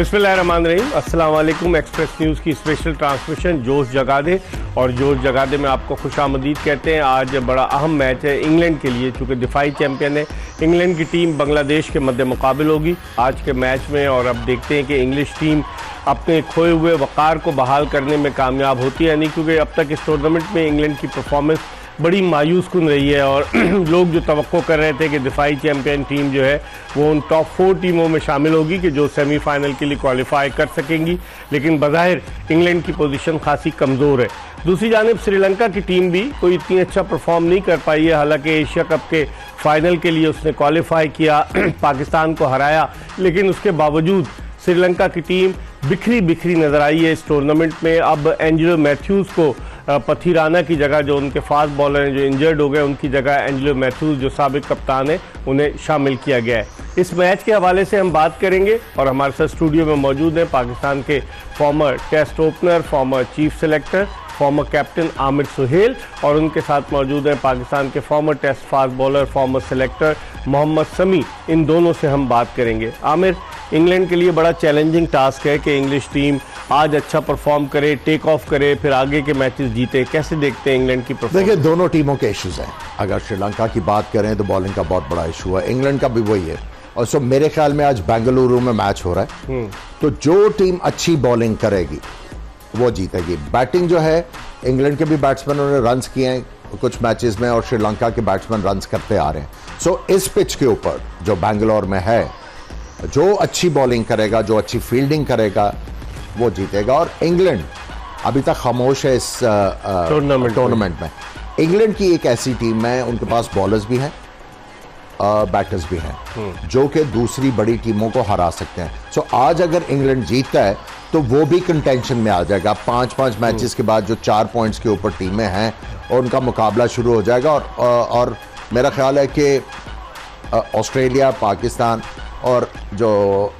बिस्मिल्लाहिर्रहमानिर्रहीम, अस्सलाम वालेकुम। एक्सप्रेस न्यूज़ की स्पेशल ट्रांसमिशन जोश जगा दे और जोश जगा दे में आपको खुशामदीद कहते हैं। आज बड़ा अहम मैच है इंग्लैंड के लिए, चूँकि दिफाई चैम्पियन है इंग्लैंड की टीम बांग्लादेश के मद्दे मुकाबिल होगी आज के मैच में। और अब देखते हैं कि इंग्लिश टीम अपने खोए हुए वक़ार को बहाल करने में कामयाब होती है, यानी क्योंकि अब तक इस टूर्नामेंट में इंग्लैंड की परफॉर्मेंस बड़ी मायूस कुन रही है। और लोग जो तवक्को कर रहे थे कि दिफाई चैम्पियन टीम जो है वो उन टॉप 4 टीमों में शामिल होगी कि जो सेमीफाइनल के लिए क्वालिफाई कर सकेंगी, लेकिन बज़ाहिर इंग्लैंड की पोजीशन खासी कमज़ोर है। दूसरी जानिब श्रीलंका की टीम भी कोई इतनी अच्छा परफॉर्म नहीं कर पाई है, हालांकि एशिया कप के फाइनल के लिए उसने क्वालिफाई किया, पाकिस्तान को हराया, लेकिन उसके बावजूद श्रीलंका की टीम बिखरी बिखरी नज़र आई है इस टूर्नामेंट में। अब एंजेलो मैथ्यूज़ को पथीराना की जगह, जो उनके फास्ट बॉलर हैं जो इंजर्ड हो गए, उनकी जगह एंजेलो मैथ्यूज़ जो साबिक कप्तान है उन्हें शामिल किया गया है। इस मैच के हवाले से हम बात करेंगे और हमारे साथ स्टूडियो में मौजूद हैं पाकिस्तान के former test opener, former chief selector, former captain Aamir Sohail, और उनके साथ मौजूद हैं पाकिस्तान के former test fast bowler, former selector Mohammad Sami. इन दोनों से हम बात करेंगे। आमिर, इंग्लैंड के लिए बड़ा चैलेंजिंग टास्क है कि इंग्लिश टीम आज अच्छा परफॉर्म करे, टेक ऑफ करे, फिर आगे के मैचेस जीते। कैसे देखते हैं इंग्लैंड की परफॉर्मेंस? देखिए, दोनों टीमों के इश्यूज हैं। अगर श्रीलंका की बात करें तो बॉलिंग का बहुत बड़ा इशू है, इंग्लैंड का भी वही है। और सो मेरे ख्याल में आज बेंगलुरु में मैच हो रहा है, तो जो टीम अच्छी बॉलिंग करेगी वो जीतेगी। बैटिंग जो है, इंग्लैंड के भी बैट्समैनों ने रन्स किए हैं कुछ मैचेस में और श्रीलंका के बैट्समैन रन्स करते आ रहे हैं। सो इस पिच के ऊपर जो बेंगलोर में है, जो अच्छी बॉलिंग करेगा, जो अच्छी फील्डिंग करेगा, वो जीतेगा। और इंग्लैंड अभी तक खामोश है इस टूर्नामेंट में। इंग्लैंड की एक ऐसी टीम है, उनके पास बॉलर्स भी हैं, बैटर्स भी हैं, जो कि दूसरी बड़ी टीमों को हरा सकते हैं। सो आज अगर इंग्लैंड जीतता है तो वो भी कंटेंशन में आ जाएगा। 5-5 मैचेस के बाद जो 4 पॉइंट्स के ऊपर टीमें हैं और उनका मुकाबला शुरू हो जाएगा। और मेरा ख्याल है कि ऑस्ट्रेलिया, पाकिस्तान और जो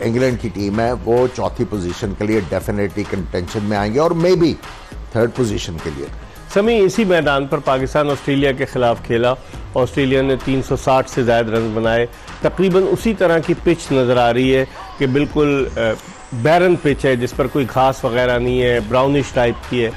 इंग्लैंड की टीम है वो चौथी पोजीशन के लिए डेफिनेटली कंटेंशन में आएंगे और मे बी 3rd पोजीशन के लिए। समी, इसी मैदान पर पाकिस्तान ऑस्ट्रेलिया के खिलाफ खेला, ऑस्ट्रेलिया ने 360 से ज़्यादा रन बनाए। तकरीबन उसी तरह की पिच नज़र आ रही है कि बिल्कुल बैरन पिच है जिस पर कोई घास वगैरह नहीं है, ब्राउनिश टाइप की है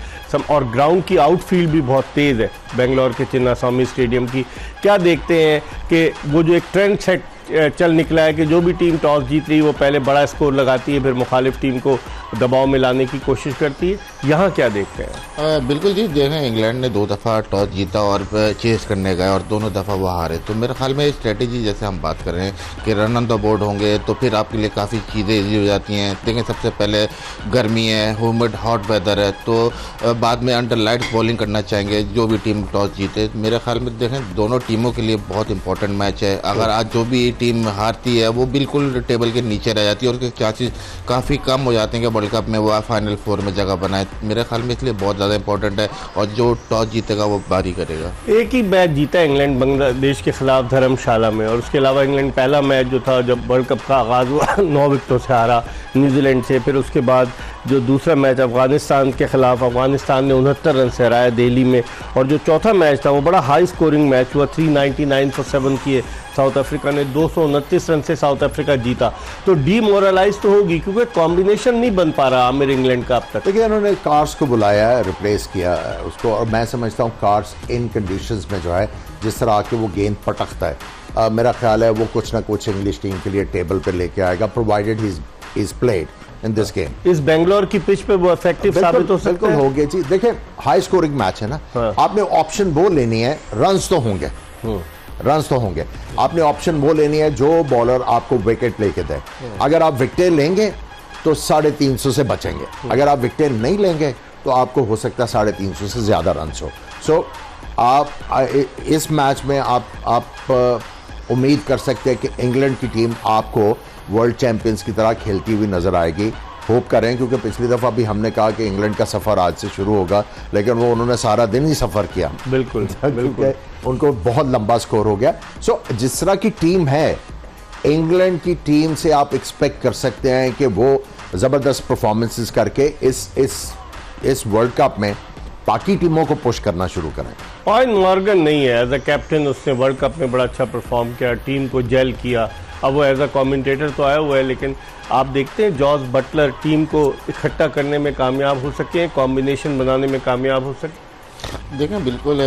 और ग्राउंड की आउटफील्ड भी बहुत तेज़ है बेंगलोर के चिन्नास्वामी स्टेडियम की। क्या देखते हैं कि वो जो एक ट्रेंड सेट चल निकला है कि जो भी टीम टॉस जीत रही है वो पहले बड़ा स्कोर लगाती है, फिर मुखालिफ टीम को दबाव में लाने की कोशिश करती है, यहाँ क्या देखते हैं? बिल्कुल जी, देखें इंग्लैंड ने 2 दफ़ा टॉस जीता और चेस करने गए और दोनों दफ़ा वो हारे। तो मेरे ख्याल में स्ट्रेटेजी जैसे हम बात कर रहे हैं कि रन ऑन द बोर्ड होंगे तो फिर आपके लिए काफ़ी चीज़ें ईजी हो जाती हैं। देखें, सबसे पहले गर्मी है, ह्यूमिड हॉट वेदर है, तो बाद में अंडर लाइट बॉलिंग करना चाहेंगे जो भी टीम टॉस जीते। मेरे ख्याल में देखें दोनों टीमों के लिए बहुत इंपॉर्टेंट मैच है। अगर आज जो भी टीम हारती है वो बिल्कुल टेबल के नीचे रह जाती है और उसके चांसेस काफ़ी कम हो जाते हैं कि वर्ल्ड कप में वो फाइनल 4 में जगह बनाए। मेरे ख्याल में इसलिए बहुत ज़्यादा इंपॉर्टेंट है और जो टॉस जीतेगा वो बारी करेगा। एक ही मैच जीता इंग्लैंड बांग्लादेश के खिलाफ धर्मशाला में, और उसके अलावा इंग्लैंड पहला मैच जो था जब वर्ल्ड कप का आगाज़ हुआ 9 विकेटों से हारा न्यूजीलैंड से। फिर उसके बाद जो दूसरा मैच अफगानिस्तान के खिलाफ, अफगानिस्तान ने 69 रन से हराया दिल्ली में। और जो चौथा मैच था वो बड़ा हाई स्कोरिंग मैच हुआ, 399 फॉर 7 किए साउथ अफ्रीका ने, 229 रन से साउथ अफ्रीका जीता। तो डीमोरलाइज तो होगी क्योंकि कॉम्बिनेशन नहीं बन पा रहा आमिर इंग्लैंड का अब तक। देखिए, उन्होंने कार्स को बुलाया है, रिप्लेस किया उसको, और मैं समझता हूँ कार्स इन कंडीशंस में जो है जिस तरह आके वो गेंद पटकता है, मेरा ख्याल है वो कुछ ना कुछ इंग्लिश टीम के लिए टेबल पे लेके आएगा, provided he is played in this game. इस बेंगलोर की पिच पे वो इफेक्टिव साबित हो सकता है। हो गया जी। देखिए, हाई स्कोरिंग मैच है ना, आपने ऑप्शन वो लेनी है, रन्स तो होंगे, रन्स तो होंगे, आपने ऑप्शन वो लेनी है जो बॉलर आपको विकेट लेके दे। अगर आप विकेट लेंगे तो 350 से बचेंगे, अगर आप विकेट नहीं लेंगे तो आपको हो सकता है 350 से ज़्यादा रन्स हो। सो आप इस मैच में आप उम्मीद कर सकते हैं कि इंग्लैंड की टीम आपको वर्ल्ड चैंपियंस की तरह खेलती हुई नजर आएगी। होप करें, क्योंकि पिछली दफ़ा भी हमने कहा कि इंग्लैंड का सफ़र आज से शुरू होगा, लेकिन वो उन्होंने सारा दिन ही सफ़र किया। बिल्कुल क्योंकि उनको बहुत लंबा स्कोर हो गया। सो जिस तरह की टीम है इंग्लैंड की टीम से आप एक्सपेक्ट कर सकते हैं कि वो ज़बरदस्त परफॉर्मेंसेस करके इस वर्ल्ड कप में बाकी टीमों को पुश करना शुरू करें। और मॉर्गन नहीं है एज अ कैप्टन, उसने वर्ल्ड कप में बड़ा अच्छा परफॉर्म किया, टीम को जेल किया अब वो एज अ कमेंटेटर तो आया हुआ है, लेकिन आप देखते हैं जॉस बटलर टीम को इकट्ठा करने में कामयाब हो सके, कॉम्बिनेशन बनाने में कामयाब हो सके? देखें बिल्कुल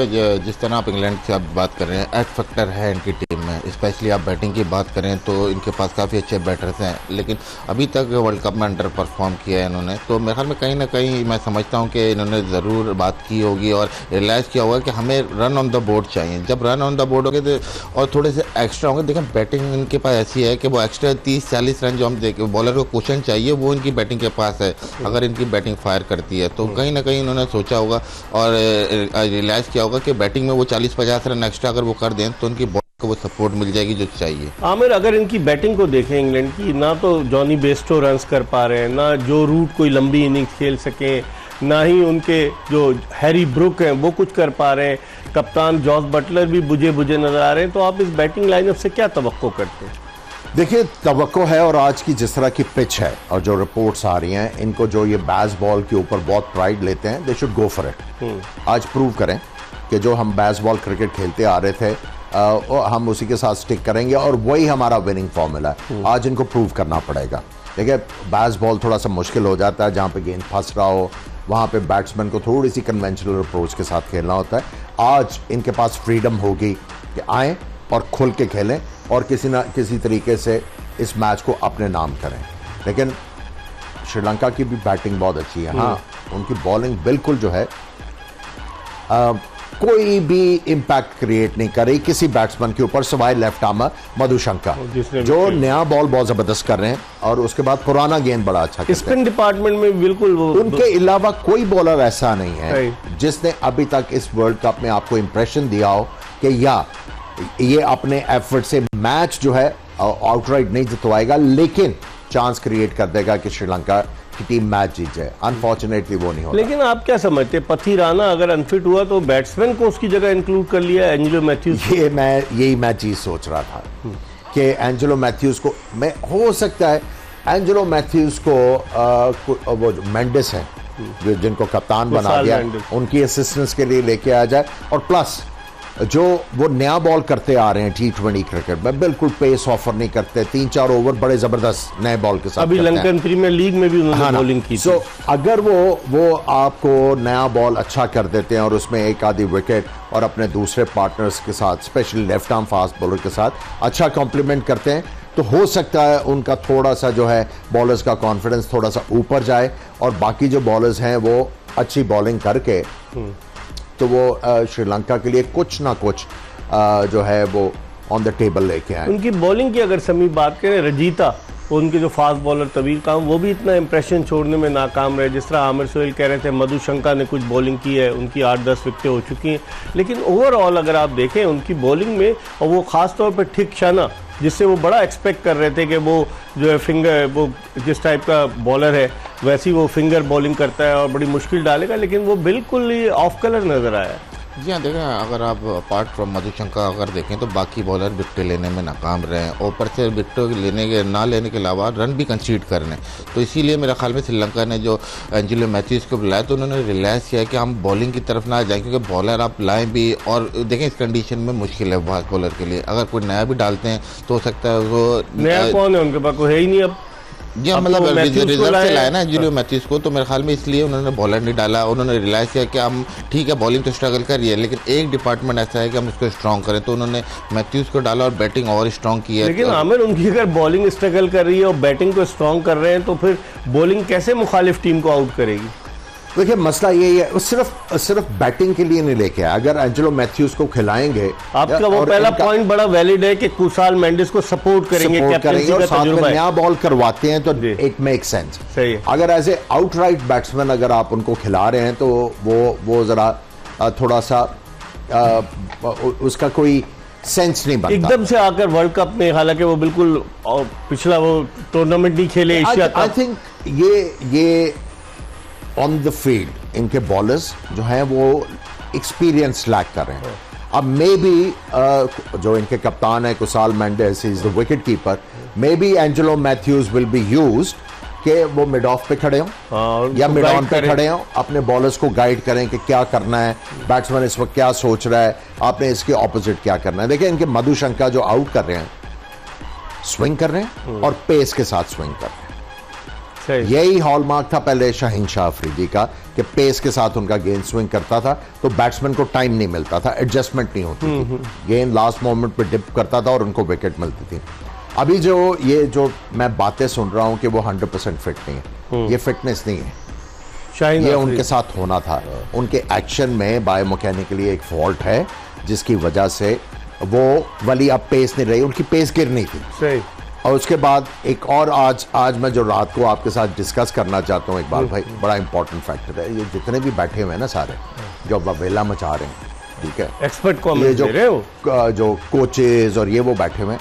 जिस तरह आप इंग्लैंड से आप बात कर रहे हैं, एक्ट फैक्टर है इनकी टीम में, स्पेशली आप बैटिंग की बात करें तो इनके पास काफ़ी अच्छे बैटर्स हैं, लेकिन अभी तक वर्ल्ड कप में अंडर परफॉर्म किया है इन्होंने। तो मेरे ख्याल में कहीं ना कहीं मैं समझता हूं कि इन्होंने ज़रूर बात की होगी और रियलाइज़ किया होगा कि हमें रन ऑन द बोर्ड चाहिए। जब रन ऑन द बोर्ड होंगे तो और थोड़े से एक्स्ट्रा होंगे, देखें बैटिंग इनके पास ऐसी है कि वो एक्स्ट्रा 30-40 रन जो हम देखें बॉलर को क्वेश्चन चाहिए वो इनकी बैटिंग के पास है, अगर इनकी बैटिंग फायर करती है तो कहीं ना कहीं इन्होंने सोचा होगा और रियलाइज़ किया होगा कि बैटिंग में वो 40-50 रन एक्स्ट्रा अगर वो कर दें तो उनकी बॉल को वो सपोर्ट मिल जाएगी जो चाहिए। आमिर, अगर इनकी बैटिंग को देखें इंग्लैंड की, ना तो जॉनी बेस्टो रन्स कर पा रहे हैं, ना जो रूट कोई लंबी इनिंग्स खेल सकें, ना ही उनके जो हैरी ब्रुक हैं वो कुछ कर पा रहे हैं, कप्तान जॉस बटलर भी बुझे बुझे नजर आ रहे हैं, तो आप इस बैटिंग लाइनअप से क्या तवक्को करते हैं? देखिए तवक्को है, और आज की जिस तरह की पिच है और जो रिपोर्ट्स आ रही हैं, इनको जो ये बैस बॉल के ऊपर बहुत प्राइड लेते हैं, they should go for it. आज प्रूव करें कि जो हम बैस बॉल क्रिकेट खेलते आ रहे थे हम उसी के साथ स्टिक करेंगे और वही हमारा विनिंग फॉर्मूला है। आज इनको प्रूव करना पड़ेगा। देखिए बैस बॉल थोड़ा सा मुश्किल हो जाता है, जहाँ पे गेंद फंस रहा हो वहाँ पे बैट्समैन को थोड़ी सी कन्वेंशनल अप्रोच के साथ खेलना होता है। आज इनके पास फ्रीडम होगी कि आएँ और खुल के खेलें और किसी ना किसी तरीके से इस मैच को अपने नाम करें। लेकिन श्रीलंका की भी बैटिंग बहुत अच्छी है। हाँ, उनकी बॉलिंग बिल्कुल जो है कोई भी इम्पैक्ट क्रिएट नहीं कर रही किसी बैट्समैन के ऊपर, सिवाय लेफ्ट आर्मर मधुशंका जो नया बॉल बहुत जबरदस्त कर रहे हैं, और उसके बाद पुराना गेंद बड़ा अच्छा स्पिन डिपार्टमेंट में बिल्कुल वो उनके अलावा कोई बॉलर ऐसा नहीं है जिसने अभी तक इस वर्ल्ड कप में आपको इंप्रेशन दिया हो कि या ये अपने एफर्ट से मैच जो है आउटराइट नहीं जितवाएगा, लेकिन चांस क्रिएट कर देगा कि श्रीलंका की टीम मैच जीत जाए। अनफॉर्चुनेटली वो नहीं होगा। लेकिन आप क्या समझते हैं, पथिराना अगर अनफिट हुआ तो बैट्समैन को उसकी जगह इंक्लूड कर लिया एंजेलो मैथ्यूज? यही मैं चीज सोच रहा था कि एंजेलो मैथ्यूज को, मैं हो सकता है एंजेलो मैथ्यूज को वो मेंडिस है जो जिनको कप्तान बना दिया, उनकी असिस्टेंस के लिए लेके आ जाए, और प्लस जो वो नया बॉल करते आ रहे हैं T20 क्रिकेट में, बिल्कुल पेस ऑफर नहीं करते, 3-4 ओवर बड़े जबरदस्त नए बॉल के साथ। अभी लंकन प्रीमियर लीग में भी उन्होंने बॉलिंग की। सो अगर वो आपको नया बॉल अच्छा कर देते हैं और उसमें एक आधी विकेट और अपने दूसरे पार्टनर्स के साथ, specially left arm fast bowler के साथ अच्छा कॉम्प्लीमेंट करते हैं, तो हो सकता है उनका थोड़ा सा जो है बॉलर्स का कॉन्फिडेंस थोड़ा सा ऊपर जाए और बाकी जो बॉलर्स हैं वो अच्छी बॉलिंग करके तो वो श्रीलंका के लिए कुछ ना कुछ जो है वो ऑन द टेबल लेके आए। उनकी बॉलिंग की अगर समी बात करें, रजीता उनके जो फास्ट बॉलर तवील काम, वो भी इतना इंप्रेशन छोड़ने में नाकाम रहे। जिस तरह आमिर सोहेल कह रहे थे, मधुशंका ने कुछ बॉलिंग की है, उनकी 8-10 विकेटें हो चुकी हैं, लेकिन ओवरऑल अगर आप देखें उनकी बॉलिंग में, और वो ख़ास तौर पर ठीक शाना जिससे वो बड़ा एक्सपेक्ट कर रहे थे कि वो जो है फिंगर, वो जिस टाइप का बॉलर है वैसी वो फिंगर बॉलिंग करता है और बड़ी मुश्किल डालेगा, लेकिन वो बिल्कुल ही ऑफ कलर नज़र आया। जी हाँ, देखें अगर आप अपार्ट फ्रॉम मधुशंका अगर देखें तो बाकी बॉलर विकेट लेने में नाकाम रहे हैं, ऊपर से विकेट ना लेने के अलावा रन भी कंसीड कर रहे हैं। तो इसीलिए मेरे ख्याल में श्रीलंका ने जो एंजेलो मैथ्यूज को बुलाया तो उन्होंने रियलाइज़ किया कि हम बॉलिंग की तरफ ना जाए, क्योंकि बॉलर आप लाएँ भी, और देखें इस कंडीशन में मुश्किल है फास्ट बॉलर के लिए। अगर कोई नया भी डालते हैं तो हो सकता है वो नया कौन है उनके पास, कोई है ही नहीं अब। जी हाँ, मतलब रिजर्व से लाया ना एंजेलो मैथ्यूज को, तो मेरे ख्याल में इसलिए उन्होंने बॉलर नहीं डाला। उन्होंने रियलाइज़ किया कि हम ठीक है बॉलिंग तो स्ट्रगल कर रही है, लेकिन एक डिपार्टमेंट ऐसा है कि हम उसको स्ट्रॉन्ग करें, तो उन्होंने मैथ्यूज को डाला और बैटिंग और स्ट्रॉन्ग की है। लेकिन आमिर, उनकी अगर बॉलिंग स्ट्रगल कर रही है और बैटिंग को स्ट्रॉन्ग कर रहे हैं तो फिर बॉलिंग कैसे मुखालिफ टीम को आउट करेगी? देखिए मसला यही है, सिर्फ बैटिंग के लिए नहीं लेके आया। अगर एंजेलो मैथ्यूज को खिलाएंगे, आपका वो पहला पॉइंट बड़ा वैलिड है कि कुशाल मेंडिस को सपोर्ट करेंगे और साथ में नया बॉल करवाते हैं तो इट मेक सेंस। सही है। अगर एज ए आउटराइट बैट्समैन अगर आप उनको खिला रहे हैं तो वो जरा थोड़ा सा उसका कोई सेंस नहीं बनता। एकदम से आकर वर्ल्ड कप में, हालांकि वो बिल्कुल पिछला वो टूर्नामेंट नहीं खेले एशिया कप। आई थिंक ये ऑन द फील्ड इनके बॉलर्स जो हैं वो एक्सपीरियंस लैक कर रहे हैं। अब मे बी जो इनके कप्तान है Kusal Mendis, is the wicket keeper, maybe Angelo Mathews will be used कि वो मिड ऑफ पे खड़े हों या मिड ऑन पे खड़े हों, अपने बॉलर्स को गाइड करें कि क्या करना है, बैट्समैन इस वक्त क्या सोच रहा है, आपने इसके ऑपोजिट क्या करना है। देखिए इनके मधुशंका जो आउट कर रहे हैं स्विंग कर रहे हैं और पेस के साथ स्विंग कर रहे हैं। सही। यही हॉलमार्क था पहले शाहीन शाह अफरीदी का कि पेस के साथ उनका गेंद स्विंग करता था तो बैट्समैन को टाइम नहीं मिलता था, एडजस्टमेंट नहीं होती थी, गेंद लास्ट मोमेंट पे डिप करता था और उनको विकेट मिलती थी। अभी जो मैं बातें सुन रहा हूं कि वो 100% फिट नहीं है, ये फिटनेस नहीं है, शाहीन ये अफरीदी। उनके साथ होना था। उनके एक्शन में बायोमैकेनिकली एक फॉल्ट है जिसकी वजह से वो वाली अब पेस नहीं रही, उनकी पेस गिर नहीं थी। सही। और उसके बाद एक और आज मैं जो रात को आपके साथ डिस्कस करना चाहता हूँ इकबाल भाई, बड़ा इंपॉर्टेंट फैक्टर है, ये जितने भी बैठे हुए हैं ना सारे जो बवेला मचा रहे हैं, ठीक है, एक्सपर्ट ये कमेंट दे रहे हो। जो कोचेज और ये वो बैठे हुए हैं,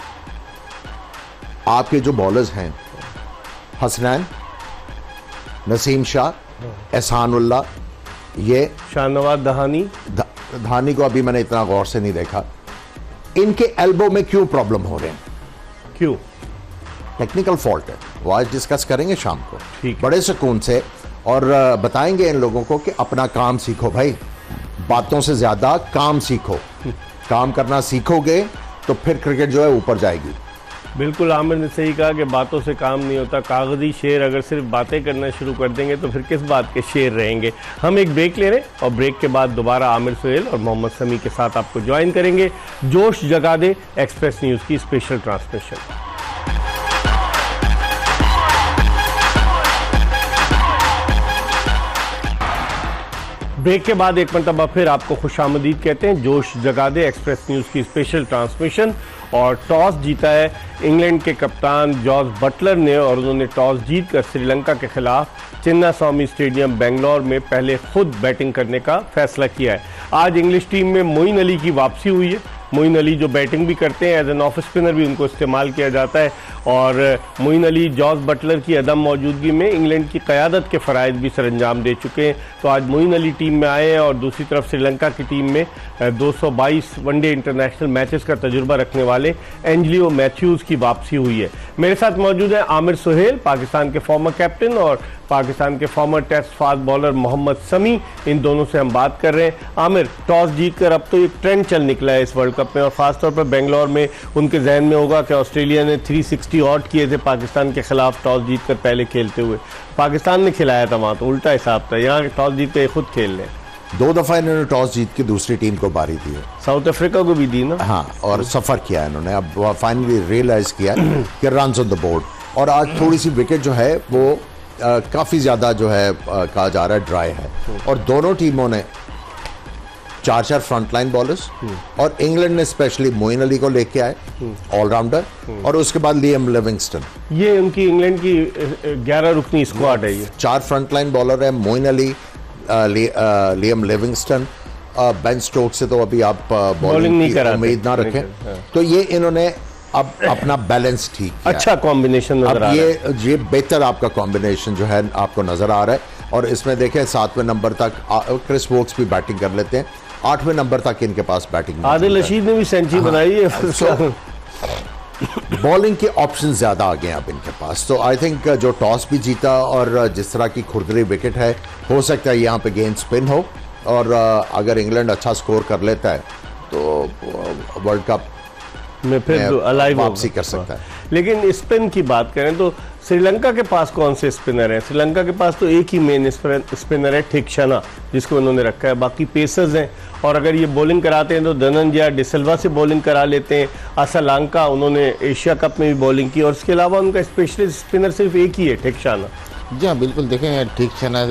आपके जो बॉलर्स हैं हसनैन, नसीम शाह, एहसानुल्लाह, ये शाहनवाज दहानी, धानी को अभी मैंने इतना गौर से नहीं देखा, इनके एल्बो में क्यों प्रॉब्लम हो रहे हैं? क्यों? टेक्निकल फॉल्ट है, वो आज डिस्कस करेंगे शाम को ठीक है। बड़े सुकून से, और बताएंगे इन लोगों को कि अपना काम सीखो भाई, बातों से ज्यादा काम सीखो, काम करना सीखोगे तो फिर क्रिकेट जो है ऊपर जाएगी। बिल्कुल, आमिर ने सही कहा कि बातों से काम नहीं होता। कागजी शेर अगर सिर्फ बातें करना शुरू कर देंगे तो फिर किस बात के शेर रहेंगे। हम एक ब्रेक ले रहे हैं और ब्रेक के बाद दोबारा आमिर सुहेल और मोहम्मद समी के साथ आपको ज्वाइन करेंगे। जोश जगा दे एक्सप्रेस न्यूज़ की स्पेशल ट्रांसमिशन। ब्रेक के बाद एक मरतबा फिर आपको खुशामदीद कहते हैं। जोश जगा दे एक्सप्रेस न्यूज़ की स्पेशल ट्रांसमिशन। और टॉस जीता है इंग्लैंड के कप्तान जॉस बटलर ने, और उन्होंने टॉस जीतकर श्रीलंका के खिलाफ चिन्नास्वामी स्टेडियम बेंगलोर में पहले खुद बैटिंग करने का फैसला किया है। आज इंग्लिश टीम में मोइन अली की वापसी हुई है। मोइन अली जो बैटिंग भी करते हैं, एज एन ऑफ स्पिनर भी उनको इस्तेमाल किया जाता है, और मोइन अली जॉस बटलर की अदम मौजूदगी में इंग्लैंड की क़यादत के फ़राइज़ भी सरअंजाम दे चुके हैं। तो आज मोइन अली टीम में आए हैं, और दूसरी तरफ श्रीलंका की टीम में 222 वनडे इंटरनेशनल मैचेस का तजुर्बा रखने वाले एंजलियो मैथ्यूज़ की वापसी हुई है। मेरे साथ मौजूद है आमिर सुहेल, पाकिस्तान के फॉर्मर कैप्टन, और पाकिस्तान के former test fast bowler Mohammad Sami. इन दोनों से हम बात कर रहे हैं। आमिर, टॉस जीतकर अब तो एक ट्रेंड चल निकला है इस वर्ल्ड कप में, और ख़ासतौर पर बेंगलोर में उनके जहन में होगा कि ऑस्ट्रेलिया ने 360 ऑट किए थे पाकिस्तान के खिलाफ टॉस जीतकर पहले खेलते हुए। पाकिस्तान ने खिलाया था वहाँ, तो उल्टा हिसाब था। यहाँ टॉस जीत के खुद खेल लें। 2 दफा इन्होंने टॉस जीत के दूसरी टीम को बारी दी है, साउथ अफ्रीका को भी दी ना। हाँ, और सफर किया इन्होंने। अब फाइनली रियलाइज किया कि रन्स ऑन द बोर्ड। और आज थोड़ी सी विकेट जो है वो काफी ज्यादा जो है कहा जा रहा है ड्राई है, और दोनों टीमों ने 4 फ्रंटलाइन बॉलर्स, और इंग्लैंड ने स्पेशली मोइन अली को लेके आए ऑलराउंडर, और उसके बाद लियम लिविंगस्टन। ये उनकी इंग्लैंड की 11 रुकनी स्क्वाड है। ये 4 फ्रंटलाइन बॉलर है, Moeen Ali, Liam Livingstone. Ben Stokes से तो अभी आप बॉलिंग नहीं की कराते, उम्मीद ना रखें। तो ये इन्होंने अब अपना बैलेंस ठीक किया। अच्छा कॉम्बिनेशन नजर आ अब रहा है। ये बेहतर आपका कॉम्बिनेशन जो है आपको नजर आ रहा है। और इसमें देखें 7वें नंबर तक क्रिस वोक्स भी बैटिंग कर लेते हैं, 8वें नंबर तक इनके पास बैटिंग। आदिल रशीद ने भी सेंचुरी बनाई है। बॉलिंग के ऑप्शन ज्यादा आ गए अब इनके पास। तो आई थिंक जो टॉस भी जीता, और जिस तरह की खुरदरी विकेट है, हो सकता है यहाँ पे गेंद स्पिन हो, और अगर इंग्लैंड अच्छा स्कोर कर लेता है तो वर्ल्ड कप में फिर अलाइव वापसी कर सकता है। लेकिन स्पिन की बात करें तो श्रीलंका के पास कौन से स्पिनर हैं? श्रीलंका के पास तो एक ही मेन स्पिनर है, थिक्शना, जिसको उन्होंने रखा है। बाकी पेसर्स हैं, और अगर ये बॉलिंग कराते हैं तो धनंजय डिसिल्वा से बॉलिंग करा लेते हैं। असलंका, उन्होंने एशिया कप में भी बॉलिंग की, और इसके अलावा उनका स्पेशलिस्ट स्पिनर सिर्फ एक ही है, थिक्शना। जी हाँ, बिल्कुल। देखें, ठीक है ना,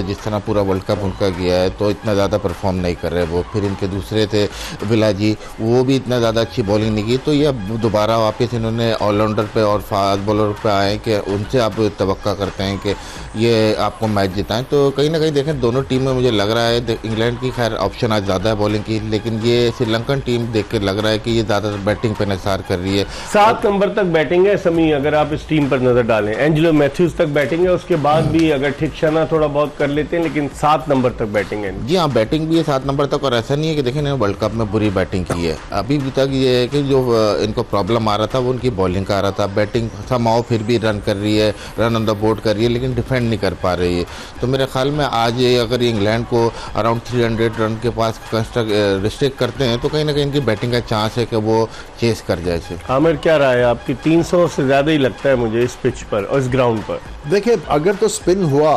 जिस तरह पूरा वर्ल्ड कप उनका गया है तो इतना ज़्यादा परफॉर्म नहीं कर रहे वो। फिर इनके दूसरे थे विलाजी, वो भी इतना ज़्यादा अच्छी बॉलिंग नहीं की। तो ये दोबारा वापस इन्होंने ऑलराउंडर पे और फास्ट बॉलर पे आए कि उनसे आप तवक्का करते हैं कि ये आपको मैच जिताएं। तो कहीं ना कहीं देखें, दोनों टीम में मुझे लग रहा है इंग्लैंड की खैर ऑप्शन आज ज़्यादा है बॉलिंग की, लेकिन ये श्रीलंकन टीम देख कर लग रहा है कि ये ज़्यादातर बैटिंग पर निसार कर रही है। 7 नंबर तक बैटिंग है समी, अगर आप इस टीम पर नजर डालें। एंजेलो मैथ्यूज तक बैटिंग बैटिंग है, उसके बाद भी अगर ठीक शना थोड़ा बहुत कर लेते हैं, लेकिन 7 नंबर तक बैटिंग है। जी हाँ, बैटिंग भी है 7 नंबर तक, और ऐसा नहीं है कि देखें इन्होंने वर्ल्ड कप में बुरी बैटिंग की है। अभी भी तक ये है कि जो इनको प्रॉब्लम आ रहा था वो उनकी बॉलिंग का आ रहा था। बैटिंग समाओ फिर भी रन कर रही है, रन ऑन द बोर्ड कर रही है, लेकिन डिफेंड नहीं कर पा रही है। तो मेरे ख्याल में आज ये अगर इंग्लैंड को अराउंड 300 रन के पास रिस्ट्रिक्ट करते हैं तो कहीं ना कहीं इनकी बैटिंग का चांस है कि वो चेस कर जाए इसे। आमिर, क्या राय है आपकी? 300 से ज़्यादा ही लगता है मुझे इस पिच पर और इस ग्राउंड पर। देखिए, अगर तो स्पिन हुआ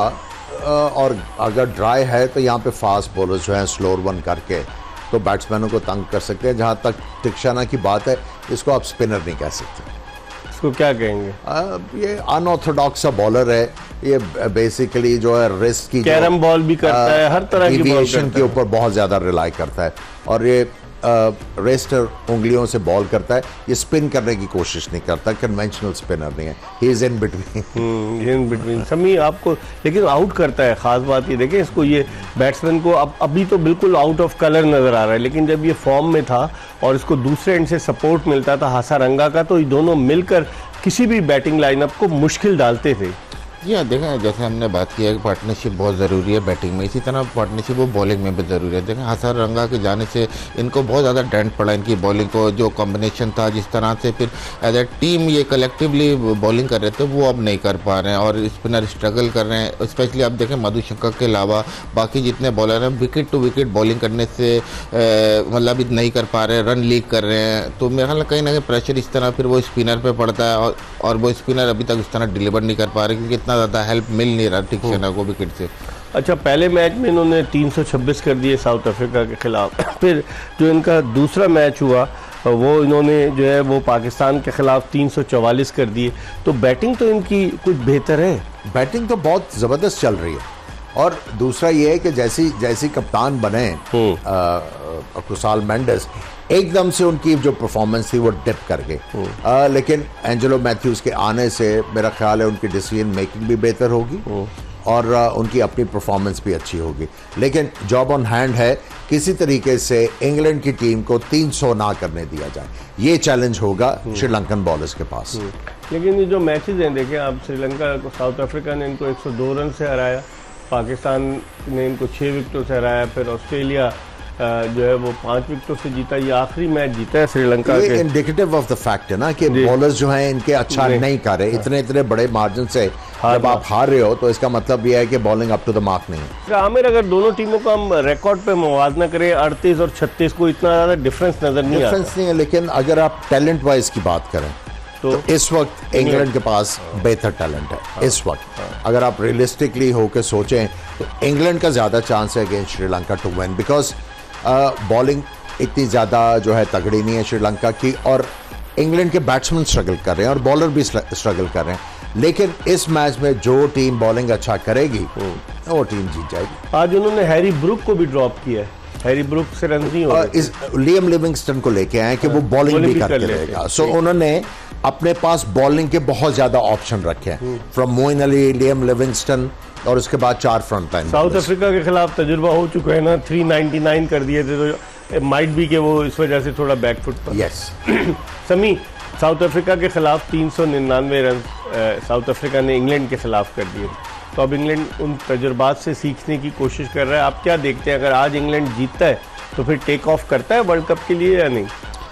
और अगर ड्राई है तो यहाँ पे फास्ट बॉलर जो हैं स्लोअर वन करके तो बैट्समैनों को तंग कर सकते हैं। जहाँ तक टिक्शाना की बात है, इसको आप स्पिनर नहीं कह सकते। इसको क्या कहेंगे? ये अनऑर्थोडॉक्स सा बॉलर है। ये बेसिकली जो है रिस्ट की कैरम बॉल भी करता है, हर तरह की बॉल डेविएशन के ऊपर बहुत ज़्यादा रिलाई करता है, और ये रेस्ट उंगलियों से बॉल करता है। ये स्पिन करने की कोशिश नहीं करता, कन्वेंशनल स्पिनर नहीं है। He is in between. In between समी आपको लेकिन आउट करता है। खास बात ये देखें, इसको ये बैट्समैन को अभी तो बिल्कुल आउट ऑफ कलर नजर आ रहा है, लेकिन जब ये फॉर्म में था और इसको दूसरे एंड से सपोर्ट मिलता था हासारंगा का, तो ये दोनों मिलकर किसी भी बैटिंग लाइनअप को मुश्किल डालते थे। जी हाँ, देखें जैसे हमने बात की है कि पार्टनरशिप बहुत ज़रूरी है बैटिंग में, इसी तरह पार्टनरशिप वो बॉलिंग में भी ज़रूरी है। देखें हासारंगा के जाने से इनको बहुत ज़्यादा डेंट पड़ा इनकी बॉलिंग को। जो कॉम्बिनेशन था, जिस तरह से फिर एज ए टीम ये कलेक्टिवली बॉलिंग कर रहे थे, वो अब नहीं कर पा रहे हैं और स्पिनर स्ट्रगल कर रहे हैं। स्पेशली आप देखें मधुशंकर के अलावा बाकी जितने बॉलर हैं विकेट टू विकेट बॉलिंग करने से मतलब नहीं कर पा रहे, रन लीक कर रहे हैं। तो मेरे ख्याल में कहीं ना कहीं प्रेशर इस तरह फिर वो स्पिनर पर पड़ता है, और वो स्पिनर अभी तक इस तरह डिलीवर नहीं कर पा रहे क्योंकि इतना ज़्यादा हेल्प मिल नहीं रहा टिक्शाना को विकेट से। अच्छा, पहले मैच में इन्होंने 326 कर दिए साउथ अफ्रीका के खिलाफ। फिर जो इनका दूसरा मैच हुआ वो इन्होंने जो है वो पाकिस्तान के खिलाफ 344 कर दिए। तो बैटिंग तो इनकी कुछ बेहतर है। बैटिंग तो बहुत ज़बरदस्त चल रही है, और दूसरा ये है कि जैसी कप्तान बने कुसाल मेंडिस, एकदम से उनकी जो परफॉर्मेंस थी वो डिप कर गई। लेकिन एंजेलो मैथ्यूज के आने से मेरा ख्याल है उनकी डिसीजन मेकिंग भी बेहतर होगी और उनकी अपनी परफॉर्मेंस भी अच्छी होगी। लेकिन जॉब ऑन हैंड है, किसी तरीके से इंग्लैंड की टीम को 300 ना करने दिया जाए, ये चैलेंज होगा श्रीलंकन बॉलर्स के पास। लेकिन ये जो मैचेस हैं, देखें आप, श्रीलंका को साउथ अफ्रीका ने इनको 102 रन से हराया, पाकिस्तान ने इनको 6 विकेटों से हराया, फिर ऑस्ट्रेलिया जो है वो 5 विकेटों से जीता। ये आखिरी मैच जीता है श्रीलंका के। इंडिकेटिव ऑफ द फैक्ट है ना कि बॉलर्स जो हैं इनके अच्छा नहीं कर रहे। इतने बड़े मार्जिन से जब आप हार रहे हो तो इसका मतलब यह है कि bowling up to the mark नहीं है। आमिर, अगर दोनों टीमों का हम रिकॉर्ड पे मुवाजना करें, 38 और 36 को इतना ज़्यादा डिफरेंस नजर नहीं आता। डिफरेंस नहीं है, लेकिन अगर आप टैलेंट वाइज की बात करें तो इस वक्त इंग्लैंड के पास बेहतर टैलेंट है। इस वक्त अगर आप रियलिस्टिकली होकर सोचें तो इंग्लैंड का ज़्यादा चांस है against Sri Lanka to win, because bowling इतनी ज़्यादा जो है तगड़ी नहीं है श्रीलंका की, और इंग्लैंड के बैट्समैन स्ट्रगल कर रहे हैं और बॉलर भी स्ट्रगल कर रहे हैं। लेकिन इस मैच में जो टीम बॉलिंग अच्छा करेगी वो टीम जीत जाएगी। आज उन्होंने हैरी ब्रुक को भी ड्रॉप किया है। हैरी ब्रुक से रन नहीं हो इस लियम लिविंगस्टन को लेके आए कि वो बॉलिंग भी करके रहेगा। सो उन्होंने अपने पास बॉलिंग के बहुत ज़्यादा ऑप्शन रखे हैं, from Moeen Ali, Liam Livingstone, और उसके बाद 4 फ्रंट लाइन। साउथ अफ्रीका के खिलाफ तजुर्बा हो चुका है ना, 399 कर दिए थे, तो माइट भी कि वो इस वजह से थोड़ा बैकफुट पर। यस समी, साउथ अफ्रीका के खिलाफ 399 रन साउथ अफ्रीका ने इंग्लैंड के खिलाफ कर दिए। तो अब इंग्लैंड उन तजुर्बात से सीखने की कोशिश कर रहा है। आप क्या देखते हैं, अगर आज इंग्लैंड जीतता है तो फिर टेक ऑफ करता है वर्ल्ड कप के लिए या नहीं?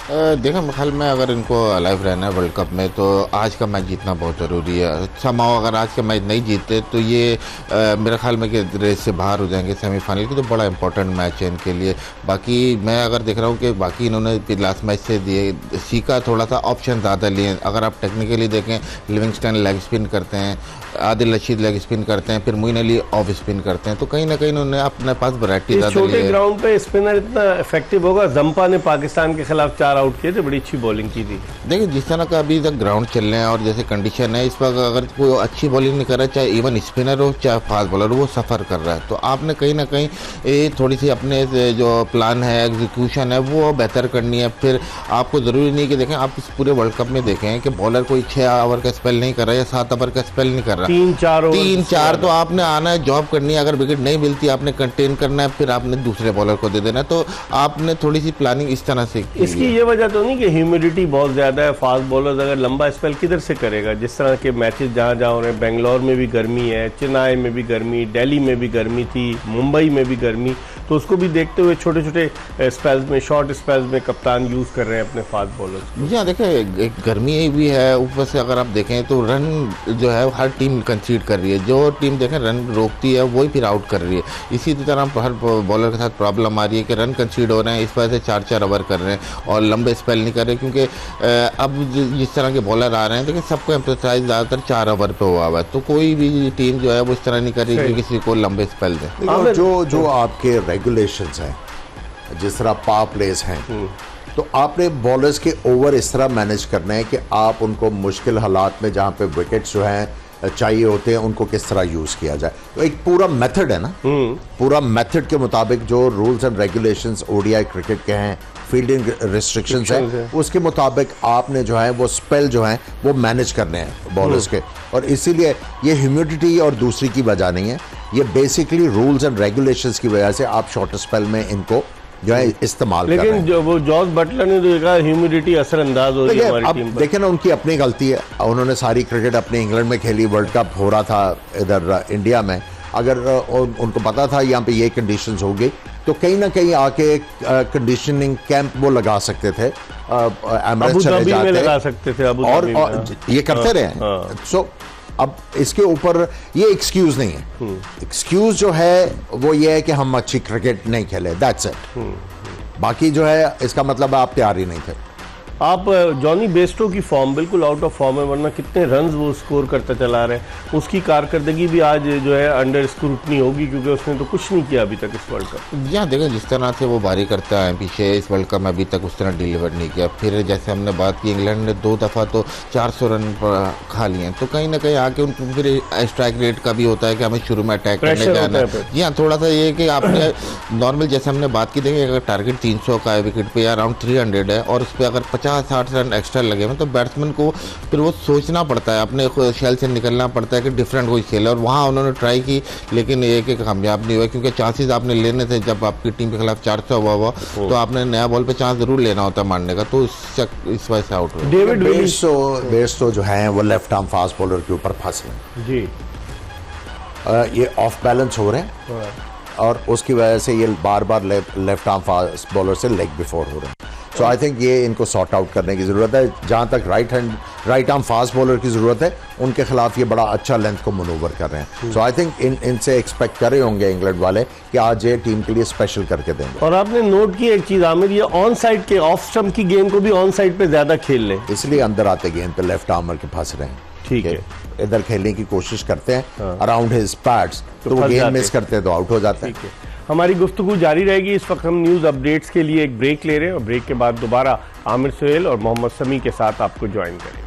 देखो मेरे ख्याल में अगर इनको अलाइव रहना है वर्ल्ड कप में तो आज का मैच जीतना बहुत ज़रूरी है। अच्छा माओ अगर आज का मैच नहीं जीतते तो ये मेरे ख्याल में कि रेस से बाहर हो जाएंगे सेमीफाइनल की। तो बड़ा इंपॉर्टेंट मैच है इनके लिए। बाकी मैं अगर देख रहा हूँ कि बाकी इन्होंने लास्ट मैच से दिए सीखा, थोड़ा सा ऑप्शन ज़्यादा लिए। अगर आप टेक्निकली देखें, लिविंगस्टन लेग स्पिन करते हैं, आदिल रशीद लेग स्पिन करते हैं, फिर मोइन अली ऑफ स्पिन करते हैं, तो कहीं ना कहीं उन्होंने अपने पास वैरायटी ज़्यादा ली है। छोटे ग्राउंड पे स्पिनर इतना इफेक्टिव होगा। जंपा ने पाकिस्तान के खिलाफ 4 आउट किए थे, बड़ी अच्छी बॉलिंग की थी। देखिए जिस तरह का अभी तक ग्राउंड चल रहे हैं और जैसे कंडीशन है इस वक्त, अगर कोई अच्छी बॉलिंग नहीं कर रहा है, चाहे इवन स्पिनर हो चाहे फास्ट बॉलर हो, वो सफ़र कर रहा है। तो आपने कहीं ना कहीं थोड़ी सी अपने जो प्लान है, एग्जीक्यूशन है, वो बेहतर करनी है। फिर आपको ज़रूरी नहीं कि देखें, आप इस पूरे वर्ल्ड कप में देखें कि बॉलर कोई 6 ओवर का स्पेल नहीं कर रहा है या 7 ओवर का स्पेल नहीं कर रहा रहा। 3-4 तो आपने आना है, जॉब करनी है, अगर विकेट नहीं मिलती आपने कंटेन करना है, फिर आपने दूसरे बॉलर को दे देना है। तो आपने थोड़ी सी प्लानिंग इस तरह से की। इसकी ये वजह तो नहीं कि ह्यूमिडिटी बहुत ज़्यादा है, फास्ट बॉलर्स अगर लंबा स्पेल किधर से करेगा? जिस तरह के मैचेस जहाँ जहाँ हो रहे हैं, बेंगलोर में भी गर्मी है, चेन्नई में भी गर्मी, दिल्ली में भी गर्मी थी, मुंबई में भी गर्मी, तो उसको भी देखते हुए छोटे छोटे स्पेल्स में, शॉर्ट स्पेल्स में कप्तान यूज़ कर रहे हैं अपने फास्ट बॉलर्स। जी हाँ, देखिए एक गर्मी भी है, ऊपर से अगर आप देखें तो रन जो है हर टीम कंसीड कर रही है। जो टीम देखें रन रोकती है वही फिर आउट कर रही है। इसी तरह हर बॉलर के साथ प्रॉब्लम आ रही है कि रन कंसीड हो रहे हैं, इस वजह से 4-4 ओवर कर रहे हैं और लंबे स्पेल नहीं कर रहे, क्योंकि अब जिस तरह के बॉलर आ रहे हैं देखिए सबको एम्फेसाइज ज़्यादातर 4 ओवर पे हुआ है, तो कोई भी टीम जो है वो इस तरह नहीं कर रही कि किसी को लंबे स्पेल दे। जो आपके रेगुलेशंस हैं, जिस तरह पावर प्लेस हैं, तो आपने बॉलर्स के ओवर इस तरह मैनेज करना है कि आप उनको मुश्किल हालात में जहाँ पे विकेट्स जो हैं चाहिए होते हैं उनको किस तरह यूज़ किया जाए। तो एक पूरा मेथड है ना, पूरा मेथड के मुताबिक जो rules and regulations ODI cricket के हैं, फील्डिंग रिस्ट्रिक्शंस हैं, उसके मुताबिक आपने जो है वो स्पेल जो है वो मैनेज करने हैं बॉलर्स के। और इसीलिए ये ह्यूमिडिटी और दूसरी की वजह नहीं है, ये बेसिकली रूल्स एंड रेगुलेशंस की वजह से आप शॉर्ट स्पेल में इनको जो है इस्तेमाल कर रहे हैं। लेकिन जो वो जॉस बटलर ने तो कहा ह्यूमिडिटी असरअंदाज हो रही है हमारी टीम पर। देखिए ना, उनकी अपनी गलती है, उन्होंने सारी क्रिकेट अपने इंग्लैंड में खेली, वर्ल्ड कप हो रहा था इधर इंडिया में, अगर उनको पता था यहाँ पे ये कंडीशंस होगी तो कहीं ना कहीं आके कंडीशनिंग कैंप वो लगा सकते थे, एमिरेट्स चले जाते, लगा सकते थे और ये करते रहे। सो अब इसके ऊपर ये एक्सक्यूज नहीं है। एक्सक्यूज जो है वो ये है कि हम अच्छी क्रिकेट नहीं खेले, दैट्स इट। बाकी जो है इसका मतलब आप तैयार ही नहीं थे। आप जॉनी बेस्टो की फॉर्म बिल्कुल आउट ऑफ फॉर्म है, वरना कितने रन्स वो स्कोर करता चला रहे हैं। उसकी कारकर्दगी भी आज जो है अंडर स्क्रूटनी होगी, क्योंकि उसने तो कुछ नहीं किया अभी तक इस वर्ल्ड कप। यहाँ देखें जिस तरह से वो बारी करता है पीछे, इस वर्ल्ड कप में अभी तक उस तरह डिलीवर नहीं किया। फिर जैसे हमने बात की, इंग्लैंड ने 2 दफ़ा तो 400 रन खा लिए हैं, तो कहीं ना कहीं आके उनको फिर स्ट्राइक रेट का भी होता है कि हमें शुरू में अटैक करने जाना है। जी हाँ, थोड़ा सा ये कि आपने नॉर्मल जैसे हमने बात की, देखिए अगर टारगेट 300 का है, विकेट पे अराउंड 300 है और उस पर अगर 50-60 रन एक्स्ट्रा लगे हैं, तो बैट्समैन को फिर वो सोचना पड़ता है, अपने शेल से निकलना पड़ता है कि डिफरेंट कोई खेले। और वहाँ उन्होंने ट्राई की, लेकिन ये कि कामयाब नहीं हुआ, क्योंकि चांसेस आपने लेने थे। जब आपकी टीम के खिलाफ 400 हुआ तो आपने नया बॉल पे चांस जरूर लेना होता मारने का, तो इस वजह से आउट हुआ। डेविड बेस्टो जो है वो लेफ्ट आर्म फास्ट बॉलर के ऊपर फंस रहे जी, ये ऑफ बैलेंस हो रहे हैं और उसकी वजह से ये बार बार लेफ्ट आर्म फास्ट बॉलर से लेग बिफोर हो रहे हैं। सो आई थिंक ये इनको सॉर्ट आउट करने की ज़रूरत है। जहाँ तक राइट आर्म फास्ट बॉलर की ज़रूरत है, उनके खिलाफ ये बड़ा अच्छा लेंथ को मनूवर कर रहे हैं। सो आई थिंक इनसे एक्सपेक्ट कर रहे होंगे इंग्लैंड वाले कि आज ये टीम के लिए स्पेशल करके देंगे। और आपने नोट की एक चीज़ आमिर, ये ऑन साइड के ऑफ स्टंप की गेम को भी ऑन साइड पे ज़्यादा खेल लें, इसलिए अंदर आते गेंद पे लेफ्ट आर्मर के फंस रहे हैं। ठीक है, इधर खेलने की कोशिश करते हैं अराउंड हिज पैड्स, तो वो गेम मिस करते हैं तो आउट हो जाते हैं। हमारी गुफ्तगू जारी रहेगी। इस वक्त हम न्यूज़ अपडेट्स के लिए एक ब्रेक ले रहे हैं और ब्रेक के बाद दोबारा आमिर सुहेल और मोहम्मद समी के साथ आपको ज्वाइन करेंगे।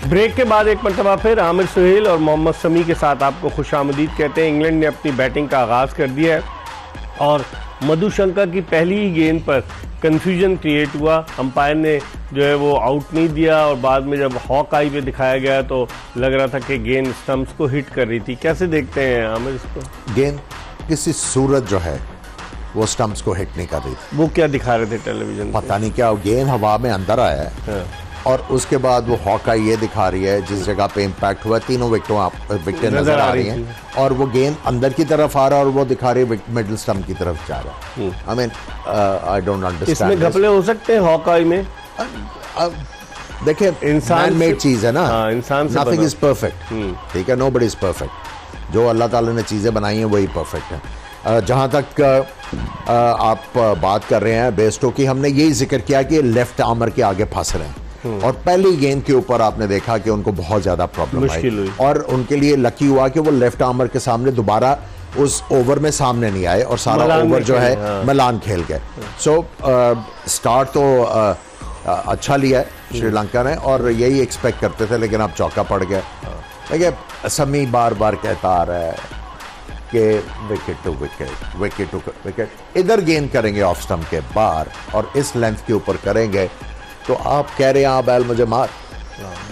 ब्रेक के बाद एक मरतबा फिर आमिर सुहेल और मोहम्मद समी के साथ आपको खुशामदीद कहते हैं। इंग्लैंड ने अपनी बैटिंग का आगाज़ कर दिया है और मधुशंकर की पहली ही गेंद पर कन्फ्यूजन क्रिएट हुआ। अंपायर ने जो है वो आउट नहीं दिया और बाद में जब हॉक आई पे दिखाया गया तो लग रहा था कि गेंद स्टंप्स को हिट कर रही थी। कैसे देखते हैं आमिर इसको? गेंद किसी सूरत जो है वो स्टंप्स को हिट नहीं कर रही थी। वो क्या दिखा रहे थे टेलीविजन? पता नहीं क्या, गेंद हवा में अंदर आया है और उसके बाद वो हॉकाई ये दिखा रही है जिस जगह पे इम्पैक्ट हुआ, तीनों विकेटें नजर आ रही हैं और वो गेंद अंदर की तरफ आ रहा है और वो दिखा रही है मिडिल स्टंप की तरफ जा रहा है। I mean I don't understand. इसमें घपले हो सकते हैं हॉकाई में? देखिए, इंसान मेड चीज है ना, इंसान से नथिंग इज परफेक्ट, ठीक है, नोबडी इज परफेक्ट। जो अल्लाह ताला ने चीजें बनाई हैं वही परफेक्ट है। जहाँ तक आप बात कर रहे हैं बेस्टो की, हमने यही जिक्र किया कि लेफ्ट आर्मर के आगे फंस रहे हैं और पहली गेंद के ऊपर आपने देखा कि उनको बहुत ज्यादा प्रॉब्लम आई और उनके लिए लकी हुआ कि वो लेफ्ट आर्मर के सामने दोबारा उस ओवर में सामने नहीं आए और सारा ओवर जो है मिलान खेल गए। सो स्टार्ट तो अच्छा लिया है श्रीलंका ने और यही एक्सपेक्ट करते थे, लेकिन अब चौका पड़ गया। देखिए, समी बार बार कहता आ रहा है कि wicket to wicket, wicket to wicket. इधर गेंद करेंगे ऑफ स्टंप के बाहर और इस लेंथ के ऊपर करेंगे तो आप कह रहे हैं हाँ बैल मुझे मार।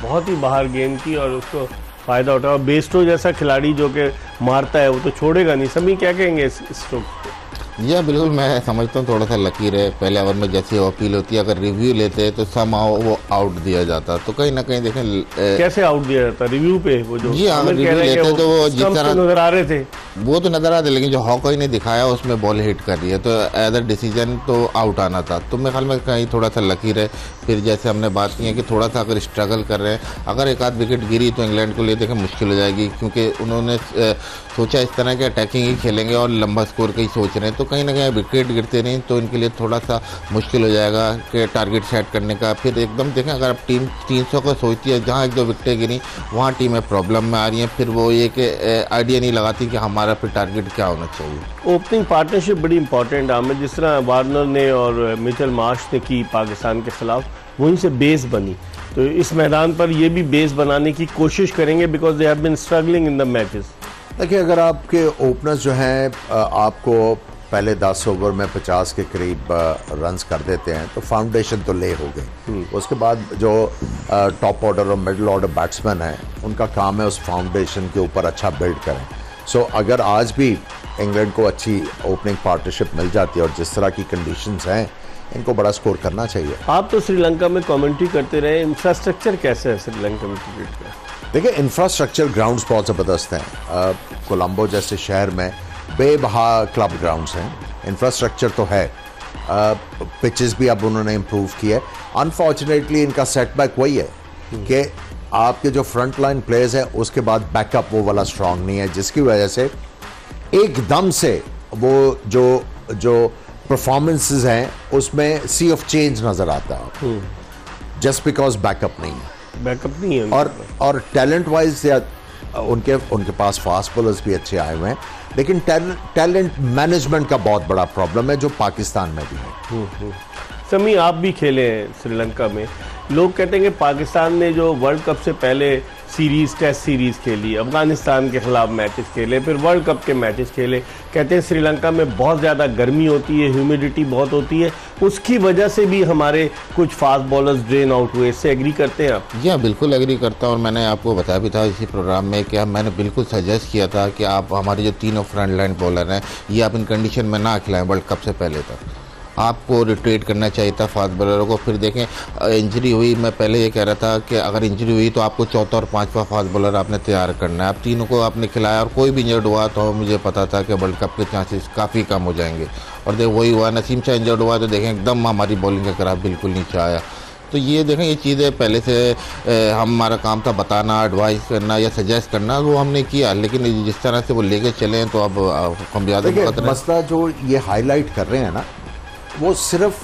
बहुत ही बाहर गेंद की और उसको फ़ायदा उठाया। और बेस्टो जैसा खिलाड़ी जो कि मारता है वो तो छोड़ेगा नहीं। समी क्या कहेंगे इस स्ट्रोक पे? या बिल्कुल, मैं समझता हूँ थोड़ा सा लकीर है। पहले ओवर में जैसे अपील होती है, अगर रिव्यू लेते तो समहाउ वो आउट दिया जाता। तो कहीं ना कहीं देखें कैसे आउट दिया जाता रिव्यू पे? वो जो जी अगर रिव्यू लेते तो वो जिस तरह नजर आ रहे थे वो तो नजर आते, लेकिन जो हॉकॉय ने दिखाया उसमें बॉल हिट कर रही है, तो एज अ डिसीजन तो आउट आना था। तो मेरे ख्याल में कहीं थोड़ा सा लकीर है। फिर जैसे हमने बात की है कि थोड़ा सा अगर स्ट्रगल कर रहे हैं, अगर एक आध विकेट गिरी तो इंग्लैंड को लिए देखें मुश्किल हो जाएगी, क्योंकि उन्होंने सोचा इस तरह के अटैकिंग ही खेलेंगे और लंबा स्कोर का ही सोच रहे हैं। तो कहीं ना कहीं विकेट गिरते नहीं तो इनके लिए थोड़ा सा मुश्किल हो जाएगा कि टारगेट सेट करने का। फिर एकदम देखें, अगर आप टीम 300 को सोचती है, जहाँ एक दो विकेटें गिरी वहाँ टीमें प्रॉब्लम में आ रही हैं, फिर वो ये कि आइडिया नहीं लगाती कि हमारा फिर टारगेट क्या होना चाहिए। ओपनिंग पार्टनरशिप बड़ी इंपॉर्टेंट है हमें, जिस तरह वार्नर ने और मिचेल मार्श ने की पाकिस्तान के खिलाफ, वहीं से बेस बनी। तो इस मैदान पर ये भी बेस बनाने की कोशिश करेंगे because they have been struggling in the matches. देखिए, अगर आपके ओपनर्स जो हैं आपको पहले 10 ओवर में 50 के करीब रन्स कर देते हैं तो फाउंडेशन तो ले हो गई। उसके बाद जो टॉप ऑर्डर और मिडिल ऑर्डर बैट्समैन हैं उनका काम है उस फाउंडेशन के ऊपर अच्छा बिल्ड करें। सो अगर आज भी इंग्लैंड को अच्छी ओपनिंग पार्टनरशिप मिल जाती है और जिस तरह की कंडीशंस हैं, इनको बड़ा स्कोर करना चाहिए। आप तो श्रीलंका में कमेंट्री करते रहे, इंफ्रास्ट्रक्चर कैसे है श्रीलंका में क्रिकेट का? देखिए, इंफ्रास्ट्रक्चर ग्राउंड्स बहुत ज़बरदस्त हैं। कोलंबो जैसे शहर में बेबहा क्लब ग्राउंड्स हैं, इंफ्रास्ट्रक्चर तो है। पिचेस भी अब उन्होंने इम्प्रूव किए। अनफॉर्चुनेटली इनका सेटबैक वही है कि आपके जो फ्रंट लाइन प्लेयर्स हैं उसके बाद बैकअप वो वाला स्ट्रांग नहीं है, जिसकी वजह से एकदम से वो जो परफॉर्मेंसेस हैं उसमें सी ऑफ चेंज नज़र आता है, जस्ट बिकॉज बैकअप नहीं है। बैकअप नहीं है और टैलेंट वाइज उनके पास फास्ट बॉलर्स भी अच्छे आए हुए हैं, लेकिन टैलेंट मैनेजमेंट का बहुत बड़ा प्रॉब्लम है जो पाकिस्तान में भी है। समी, आप भी खेले हैं श्रीलंका में। लोग कहते हैं कि पाकिस्तान ने जो वर्ल्ड कप से पहले टेस्ट सीरीज़ खेली, अफगानिस्तान के खिलाफ मैचेस खेले, फिर वर्ल्ड कप के मैचेस खेले, कहते हैं श्रीलंका में बहुत ज़्यादा गर्मी होती है, ह्यूमिडिटी बहुत होती है, उसकी वजह से भी हमारे कुछ फास्ट बॉलर्स ड्रेन आउट हुए। इससे एग्री करते हैं आप? जी हाँ, बिल्कुल एग्री करता हूँ। और मैंने आपको बताया भी था इसी प्रोग्राम में कि मैंने बिल्कुल सजेस्ट किया था कि आप हमारे जो तीनों फ्रंट लाइन बॉलर हैं ये आप इन कंडीशन में ना खिलाएं वर्ल्ड कप से पहले तक। आपको रिट्रीट करना चाहिए था फास्ट बॉलरों को। फिर देखें, इंजरी हुई, मैं पहले ये कह रहा था कि अगर इंजरी हुई तो आपको चौथा और पांचवा फास्ट बॉलर आपने तैयार करना है। आप तीनों को आपने खिलाया और कोई भी इंजर्ड हुआ तो मुझे पता था कि वर्ल्ड कप के चांसेस काफ़ी कम हो जाएंगे। और देख वही हुआ, नसीम शाह इंजर्ड हुआ तो देखें एकदम हमारी बॉलिंग का ग्राफ बिल्कुल नीचे आया। तो ये देखें, ये चीज़ें पहले से हमारा काम था बताना, एडवाइस करना या सजेस्ट करना, वो हमने किया। लेकिन जिस तरह से वो लेके चले हैं तो अब हम ज़्यादा मसला जो ये हाईलाइट कर रहे हैं ना, वो सिर्फ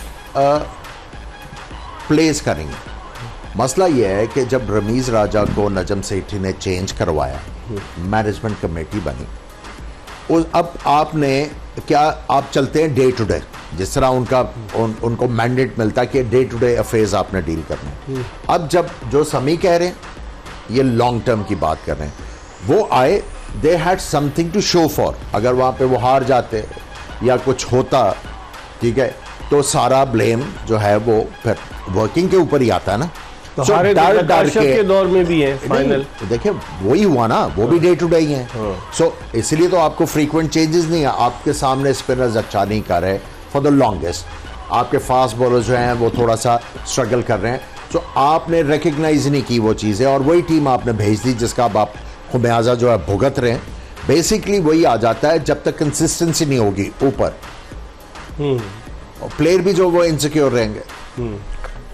प्लेस करेंगे। मसला ये है कि जब रमीज़ राजा को नजम सेठी ने चेंज करवाया, मैनेजमेंट कमेटी बनी, अब आपने क्या, आप चलते हैं डे टू डे, जिस तरह उनको मैंडेट मिलता है कि डे टू डे अफेयर्स आपने डील करने। अब जब जो समी कह रहे हैं ये लॉन्ग टर्म की बात कर रहे हैं, वो आए, they had something to show for. अगर वहाँ पे वो हार जाते या कुछ होता, ठीक है, तो सारा ब्लेम जो है वो फिर वर्किंग के ऊपर ही आता है ना। तो डर के दौर में भी है फाइनल। देखिए वही हुआ ना, वो भी डे टू डे ही है। सो इसलिए तो आपको फ्रीक्वेंट चेंजेस नहीं है। आपके सामने स्पिनर्स अच्छा नहीं कर रहे फॉर द लॉन्गेस्ट, आपके फास्ट बॉलर्स जो हैं वो थोड़ा सा स्ट्रगल कर रहे हैं। तो आपने रिकग्नाइज नहीं की वो चीज़ें और वही टीम आपने भेज दी जिसका अब आप खुमियाजा जो है भुगत रहे हैं। बेसिकली वही आ जाता है जब तक कंसिस्टेंसी नहीं होगी ऊपर, प्लेयर भी जो वो इनसिक्योर रहेंगे।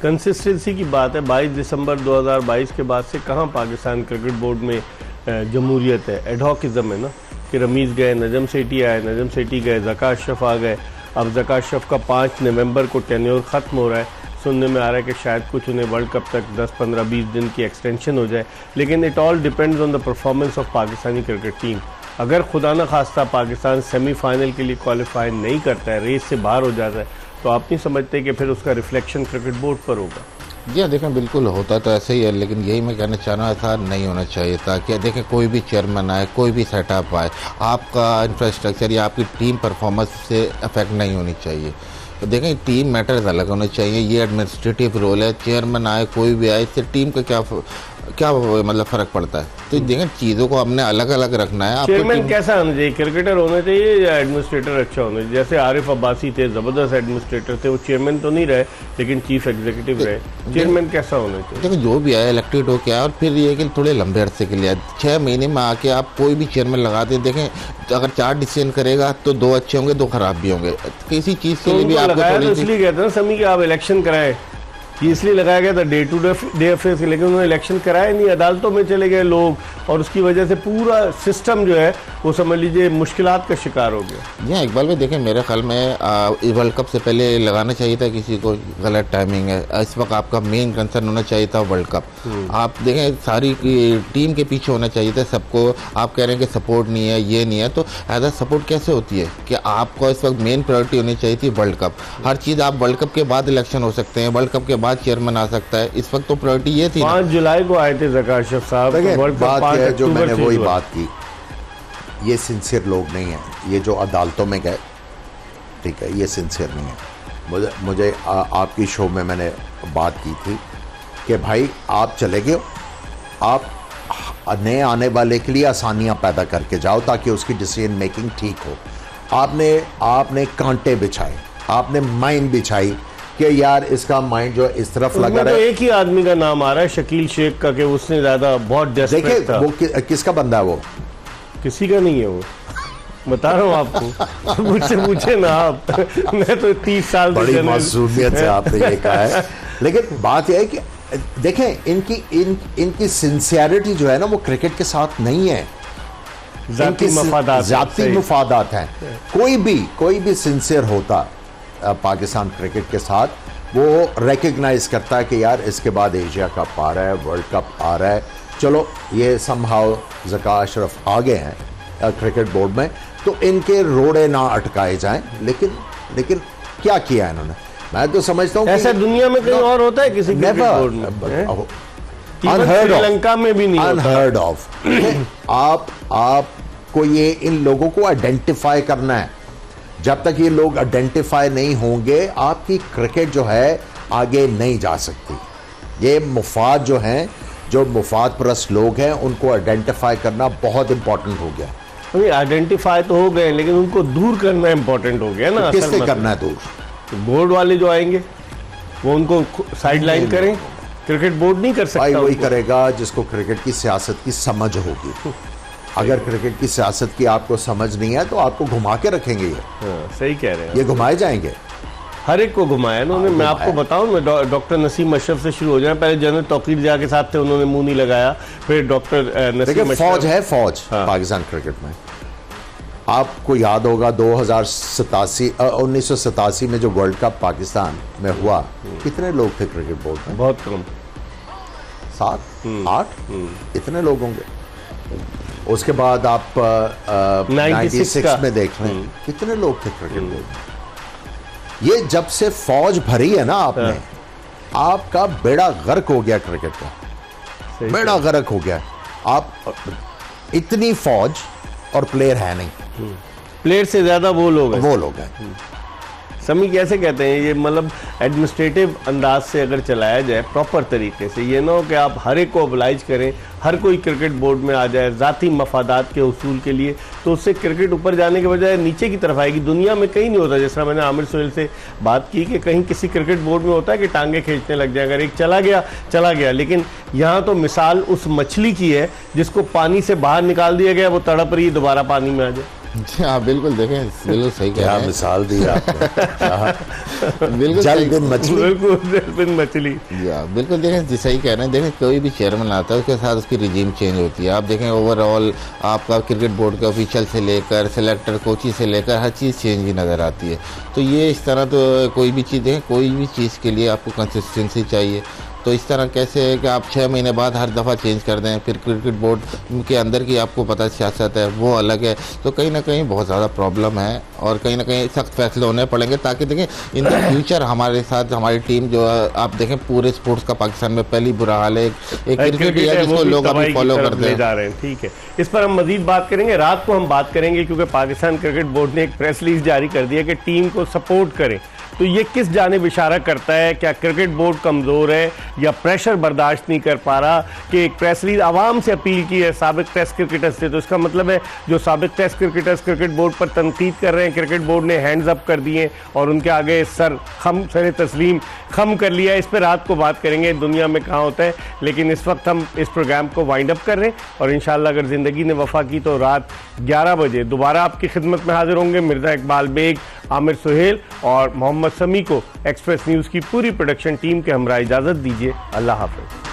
कंसिस्टेंसी की बात है। 22 दिसंबर 2022 के बाद से कहाँ पाकिस्तान क्रिकेट बोर्ड में जमहूरियत है, एडहॉकिज्म है ना, कि रमीज़ गए, नजम सेठी आए, नजम सेठी गए, ज़का अशरफ आ गए। अब ज़का अशरफ का 5 नवंबर को टेन्योर ख़त्म हो रहा है। सुनने में आ रहा है कि शायद कुछ उन्हें वर्ल्ड कप तक 10, 15, 20 दिन की एक्सटेंशन हो जाए। लेकिन it all depends on the performance of Pakistani cricket team. अगर खुदा न खास्ता पाकिस्तान सेमीफाइनल के लिए क्वालिफाई नहीं करता है, रेस से बाहर हो जाता है, तो आप नहीं समझते कि फिर उसका रिफ्लेक्शन क्रिकेट बोर्ड पर होगा? जी देखें, बिल्कुल होता तो ऐसे ही है, लेकिन यही मैं कहना चाह रहा था, नहीं होना चाहिए था। कि देखें, कोई भी चेयरमैन आए, कोई भी सेटअप आए, आपका इंफ्रास्ट्रक्चर या आपकी टीम परफॉर्मेंस से अफेक्ट नहीं होनी चाहिए। तो देखें टीम मैटर्स अलग होने चाहिए, ये एडमिनिस्ट्रेटिव रोल है, चेयरमैन आए कोई भी आए, इससे टीम का क्या मतलब फ़र्क पड़ता है। तो देखें चीज़ों को हमने अलग अलग रखना है। चेयरमैन कैसा होना चाहिए, क्रिकेटर होना चाहिए या एडमिनिस्ट्रेटर अच्छा होना चाहिए? जैसे आरिफ अब्बासी थे, ज़बरदस्त एडमिनिस्ट्रेटर थे, वो चेयरमैन तो नहीं रहे लेकिन चीफ एग्जीक्यूटिव रहे। चेयरमैन कैसा होना चाहिए? देखो जो भी आया इलेक्टेड हो क्या, और फिर ये कि थोड़े लंबे अरसे के लिए 6 महीने में आके आप कोई भी चेयरमैन लगा दें, देखें अगर 4 डिसीजन करेगा तो 2 अच्छे होंगे 2 खराब भी होंगे। किसी चीज़ के लिए भी आपको तो इसलिए कहते हैं समी कि आप इलेक्शन कराएं, ये इसलिए लगाया गया था डे टू डे अफेयर्स, लेकिन उन्होंने इलेक्शन कराया नहीं, अदालतों में चले गए लोग, और उसकी वजह से पूरा सिस्टम जो है वो समझ लीजिए मुश्किलात का शिकार हो गया। जी हाँ इकबाल भाई, देखें मेरे ख्याल में वर्ल्ड कप से पहले लगाना चाहिए था किसी को, गलत टाइमिंग है। इस वक्त आपका मेन कंसर्न होना चाहिए था वर्ल्ड कप। आप देखें सारी टीम के पीछे होना चाहिए था सबको। आप कह रहे हैं कि सपोर्ट नहीं है, ये नहीं है, तो एज सपोर्ट कैसे होती है कि आपको इस वक्त मेन प्रायोरिटी होनी चाहिए थी वर्ल्ड कप। हर चीज़ आप वर्ल्ड कप के बाद इलेक्शन हो सकते हैं, वर्ल्ड कप के बाद चेयरमैन आ सकता है, इस वक्त तो प्रायोरिटी ये थी। 5 जुलाई को आए थे ज़का अशरफ साहब, बात है जो मैंने वही बात की, ये सिंसियर लोग नहीं हैं, ये जो अदालतों में गए, ठीक है, ये सिंसियर नहीं है। मुझे आपकी शो में मैंने बात की थी कि भाई आप चले गए, आप नए आने वाले के लिए आसानियां पैदा करके जाओ ताकि उसकी डिसीजन मेकिंग ठीक हो। आपने कांटे बिछाए, आपने माइंड बिछाई कि यार इसका माइंड जो इस तरफ लगा रहा है। तो एक ही आदमी का नाम आ रहा है शकील शेख का, कि उसने ज्यादा बहुत डेस्परेट था। वो किसका बंदा है? वो किसी का नहीं है, वो बता रहा हूँ आपको। मुझसे पूछे ना आप। मैं तो 30 साल बड़ी मासूमियत से आपने ये कहा है। लेकिन बात यह है कि देखें इनकी सिंसियरिटी जो है ना वो क्रिकेट के साथ नहीं है, जाती मफादात हैं। कोई भी सिंसियर होता पाकिस्तान क्रिकेट के साथ, वो रिकग्नाइज करता है कि यार इसके बाद एशिया कप आ रहा है, वर्ल्ड कप आ रहा है, चलो ये समहाउ ज़का अशरफ आ गए हैं क्रिकेट बोर्ड में, तो इनके रोड़े ना अटकाए जाएं। लेकिन क्या किया इन्होंने, मैं तो समझता हूँ ऐसा दुनिया में कहीं और होता है किसी क्रिकेट बोर्ड में? श्रीलंका में भी नहीं, अनहर्ड ऑफ। आपको ये इन लोगों को आइडेंटिफाई करना है। जब तक ये लोग आइडेंटिफाई नहीं होंगे आपकी क्रिकेट जो है आगे नहीं जा सकती। ये मुफाद जो हैं, जो मुफाद परस्त लोग हैं, उनको आइडेंटिफाई करना बहुत इंपॉर्टेंट हो गया। अभी आइडेंटिफाई तो हो गए लेकिन उनको दूर करना इंपॉर्टेंट हो गया ना। किससे करना है दूर? बोर्ड वाले जो आएंगे वो उनको साइड लाइन करें, क्रिकेट बोर्ड नहीं कर सकता। वही करेगा जिसको क्रिकेट की सियासत की समझ होगी। अगर क्रिकेट की सियासत की आपको समझ नहीं है तो आपको घुमा के रखेंगे ये। सही कह रहे हैं, ये घुमाए जाएंगे, हर एक को घुमाया उन्होंने। मैं आपको बताऊं, मैं डॉक्टर नसीम अशरफ से शुरू हो जाए। पहले जनरल तौकीर जा के साथ थे, उन्होंने मुंह नहीं लगाया। फिर डॉक्टर नसीम फौज है, फौज पाकिस्तान क्रिकेट में। आपको याद होगा 1987 में जो वर्ल्ड कप पाकिस्तान में हुआ, कितने लोग थे क्रिकेट बोर्ड में? बहुत कम, 7-8 इतने लोग होंगे। उसके बाद आप 96 में देख लें कितने लोग थे क्रिकेट बोर्ड में। ये जब से फौज भरी है ना आपने, आपका बेड़ा गर्क हो गया क्रिकेट का, बेड़ा गर्क हो गया। आप इतनी फौज और प्लेयर है नहीं, प्लेयर से ज्यादा वो लोग हैं। समी कैसे कहते हैं ये, मतलब एडमिनिस्ट्रेटिव अंदाज से अगर चलाया जाए प्रॉपर तरीके से, ये ना हो कि आप हर एक को ओबलाइज करें, हर कोई क्रिकेट बोर्ड में आ जाए ज़ाती मफादात के उसूल के लिए, तो उससे क्रिकेट ऊपर जाने के बजाय नीचे की तरफ आएगी। दुनिया में कहीं नहीं होता, जैसा मैंने आमिर सोहेल से बात की कि कहीं किसी क्रिकेट बोर्ड में होता है कि टांगे खींचने लग जाए, अगर एक चला गया। लेकिन यहाँ तो मिसाल उस मछली की है जिसको पानी से बाहर निकाल दिया गया, वो तड़प रही दोबारा पानी में आ जाए। हाँ बिल्कुल, देखें बिल्कुल सही कह रहे हैं। मिसाल दी आपने। बिल्कुल जलबिन मछली। बिल्कुल देखें सही कह रहे हैं। देखें कोई भी चेयरमैन आता है उसके साथ उसकी रिजीम चेंज होती है। आप देखें ओवरऑल आपका क्रिकेट बोर्ड के ऑफिशियल से लेकर सिलेक्टर कोची से लेकर हर चीज़ चेंज भी नज़र आती है। तो ये इस तरह तो कोई भी चीज़ देखें, कोई भी चीज़ के लिए आपको कंसिस्टेंसी चाहिए। तो इस तरह कैसे है कि आप 6 महीने बाद हर दफ़ा चेंज कर दें, फिर क्रिकेट बोर्ड के अंदर की आपको पता सियासत है वो अलग है। तो कहीं ना कहीं बहुत ज़्यादा प्रॉब्लम है और कहीं ना कहीं सख्त फैसले होने पड़ेंगे, ताकि देखें इन द फ्यूचर हमारे साथ हमारी टीम जो आप देखें पूरे स्पोर्ट्स का पाकिस्तान में पहली बुरा हाल है, एक क्रिकेट है जिसको लोग अभी फॉलो करते जा रहे हैं। ठीक है, इस पर हम मजीद बात करेंगे, रात को हम बात करेंगे, क्योंकि पाकिस्तान क्रिकेट बोर्ड ने एक प्रेस रिलीज जारी कर दिया कि टीम को सपोर्ट करें। तो ये किस जानिब इशारा करता है? क्या क्रिकेट बोर्ड कमज़ोर है या प्रेशर बर्दाश्त नहीं कर पा रहा? कि एक प्रेस रिलीज आवाम से अपील की है साबिक टेस्ट क्रिकेटर्स से, तो इसका मतलब है जो साबिक टेस्ट क्रिकेटर्स क्रिकेट बोर्ड पर तनकीद कर रहे हैं, क्रिकेट बोर्ड ने हैंड्स अप कर दिए और उनके आगे सर तस्लीम खम कर लिया। इस पर रात को बात करेंगे दुनिया में कहाँ होता है, लेकिन इस वक्त हम इस प्रोग्राम को वाइंड अप कर रहे हैं और इंशाल्लाह अगर ज़िंदगी ने वफा की तो रात 11 बजे दोबारा आपकी खिदमत में हाजिर होंगे। मिर्ज़ा इकबाल बेग, आमिर सुहेल और मोहम्मद समी को एक्सप्रेस न्यूज़ की पूरी प्रोडक्शन टीम के हमरा इजाज़त दीजिए। अल्लाह हाफ़िज़।